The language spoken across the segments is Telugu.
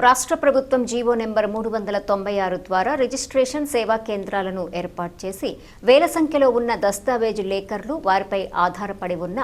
రాష్ట్ర ప్రభుత్వం జీవో నెంబర్ 396 ద్వారా రిజిస్ట్రేషన్ సేవా కేంద్రాలను ఏర్పాటు చేసి వేల సంఖ్యలో ఉన్న దస్తావేజు లేఖర్లు, వారిపై ఆధారపడి ఉన్న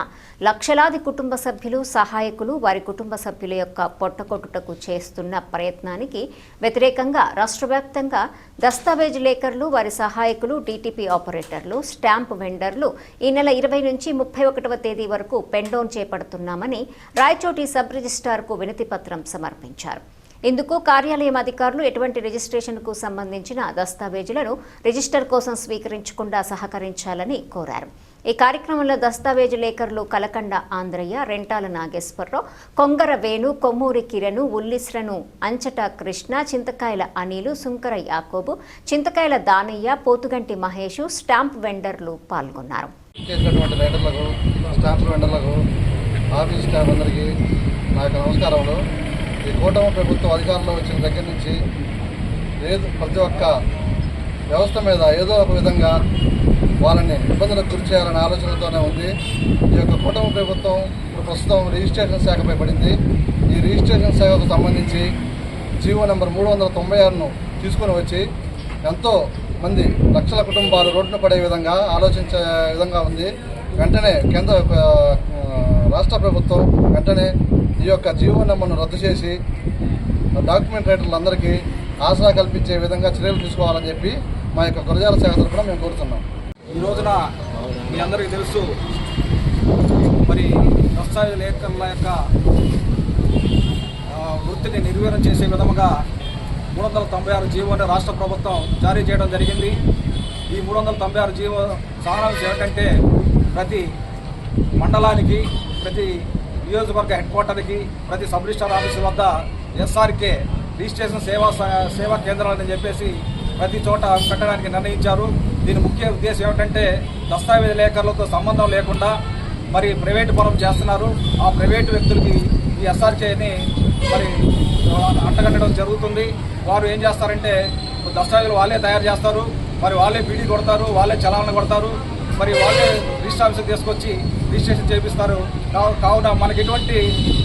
లక్షలాది కుటుంబ సభ్యులు, సహాయకులు, వారి కుటుంబ సభ్యుల యొక్క పొట్టకొట్టుటకు చేస్తున్న ప్రయత్నానికి వ్యతిరేకంగా రాష్ట్ర వ్యాప్తంగా దస్తావేజు లేఖర్లు, వారి సహాయకులు, డీటీపీ ఆపరేటర్లు, స్టాంప్ వెండర్లు ఈ నెల 20 నుంచి 31వ తేదీ వరకు పెండౌన్ చేపడుతున్నామని రాయచోటి సబ్ రిజిస్ట్రార్కు వినతి పత్రం సమర్పించారు. ఇందుకు కార్యాలయం అధికారులు ఎటువంటి రిజిస్ట్రేషన్కు సంబంధించిన దస్తావేజులను రిజిస్టర్ కోసం స్వీకరించకుండా సహకరించాలని కోరారు. ఈ కార్యక్రమంలో దస్తావేజు లేఖర్లు కలకండ ఆంధ్రయ్య, రెంటాల నాగేశ్వరరావు, కొంగర వేణు, కొమ్మూరి కిరణ్, ఉల్లిశ్రను అంచట కృష్ణ, చింతకాయల అనిలు, సుంకర యాకోబు, చింతకాయల దానయ్య, పోతుగంటి మహేష్, స్టాంప్ వెండర్లు పాల్గొన్నారు. ఈ కూటమి ప్రభుత్వం అధికారంలో వచ్చిన దగ్గర నుంచి ప్రతి ఒక్క వ్యవస్థ మీద ఏదో ఒక విధంగా వాళ్ళని ఇబ్బందులకు గురి చేయాలనే ఆలోచనతోనే ఉంది. ఈ యొక్క కూటమి ప్రభుత్వం ఇప్పుడు ప్రస్తుతం రిజిస్ట్రేషన్ శాఖపై పడింది. ఈ రిజిస్ట్రేషన్ శాఖకు సంబంధించి జీవో నెంబర్ 396ను తీసుకొని వచ్చి ఎంతో మంది లక్షల కుటుంబాలు రోడ్డున పడే విధంగా ఆలోచించే విధంగా ఉంది. వెంటనే రాష్ట్ర ప్రభుత్వం వెంటనే ఈ యొక్క జీవో నెంబర్ను రద్దు చేసి డాక్యుమెంట్ రైటర్లందరికీ ఆసరా కల్పించే విధంగా చర్యలు తీసుకోవాలని చెప్పి మా యొక్క గురజాల శాఖ తరఫున మేము కోరుతున్నాం. ఈ రోజున మీ అందరికీ తెలుసు, మరి దస్తావేజు లేఖర్ల యొక్క వృత్తిని నిర్వీర్యం చేసే విధంగా 396 జీవోని రాష్ట్ర ప్రభుత్వం జారీ చేయడం జరిగింది. ఈ 396 జీవో సారాంశం ఏమిటంటే ప్రతి మండలానికి, ప్రతి నియోజకవర్గ హెడ్ క్వార్టర్కి, ప్రతి సబ్ రిజిస్ట్రార్ ఆఫీసు వద్ద ఎస్ఆర్కే రిజిస్ట్రేషన్ సేవా కేంద్రాలని చెప్పేసి ప్రతి చోట పెట్టడానికి నిర్ణయించారు. దీని ముఖ్య ఉద్దేశం ఏమిటంటే దస్తావేజు లేఖర్లతో సంబంధం లేకుండా మరి ప్రైవేటు పనులు చేస్తున్నారు. ఆ ప్రైవేటు వ్యక్తులకి ఈ ఎస్ఆర్కేని మరి అంటగట్టడం జరుగుతుంది. వారు ఏం చేస్తారంటే దస్తావేజులు వాళ్ళే తయారు చేస్తారు, మరి వాళ్ళే బీడీ కొడతారు, వాళ్ళే చలాలను కొడతారు, మరి వాళ్ళే రిజిస్టర్ ఆఫీస్కి తీసుకొచ్చి రిజిస్ట్రేషన్ చేపిస్తారు. కావున మనకి ఎటువంటి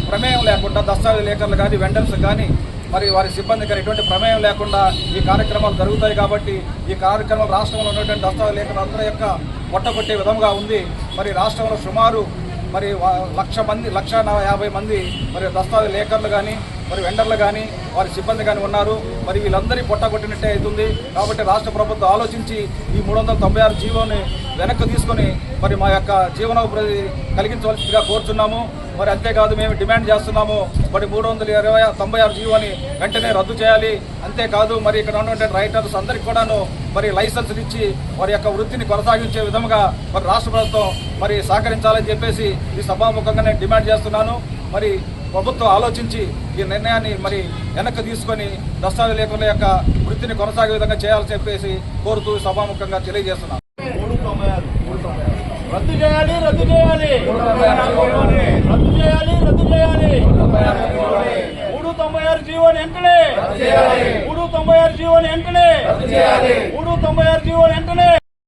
ప్రమేయం లేకుండా దస్తావేజు లేఖర్లు కానీ, వెండర్స్ కానీ, మరి వారి సిబ్బంది కానీ ఎటువంటి ప్రమేయం లేకుండా ఈ కార్యక్రమాలు జరుగుతాయి. కాబట్టి ఈ కార్యక్రమం రాష్ట్రంలో ఉన్నటువంటి దస్తావేజు లేఖర్లు అందరి యొక్క పొట్టగొట్టే విధంగా ఉంది. మరి రాష్ట్రంలో సుమారు మరి 1,50,000 మంది మరి దస్తావేజు లేఖర్లు కానీ, మరి వెండర్లు కానీ, వారి సిబ్బంది కానీ ఉన్నారు. మరి వీళ్ళందరి పొట్టగొట్టినట్టే అవుతుంది. కాబట్టి రాష్ట్ర ప్రభుత్వం ఆలోచించి ఈ 396 జీవోని వెనక్కి తీసుకొని మరి మా యొక్క జీవనోపాధి కలిగించవలసిందిగా కోరుతున్నాము. మరి అంతేకాదు మేము డిమాండ్ చేస్తున్నాము, మరి 396 జీవోని వెంటనే రద్దు చేయాలి. అంతేకాదు మరి ఇక్కడ ఉన్నటువంటి రైటర్స్ అందరికీ కూడాను మరి లైసెన్సులు ఇచ్చి వారి యొక్క వృత్తిని కొనసాగించే విధంగా మరి రాష్ట్ర ప్రభుత్వం మరి సహకరించాలని చెప్పేసి ఈ సభాముఖంగా నేను డిమాండ్ చేస్తున్నాను. మరి ప్రభుత్వం ఆలోచించి ఈ నిర్ణయాన్ని మరి వెనక్కి తీసుకొని దస్తావేజు లేఖర్ల యొక్క వృత్తిని కొనసాగే విధంగా చేయాలని చెప్పేసి కోరుతూ సభాముఖంగా తెలియజేస్తున్నాను. రద్దు చేయాలి, రద్దు చేయాలి, రద్దు చేయాలి, రద్దు చేయాలి. 396 జీవోని వెంటనే, 396 జీవోని వెంటనే, 396 జీవోని వెంటనే.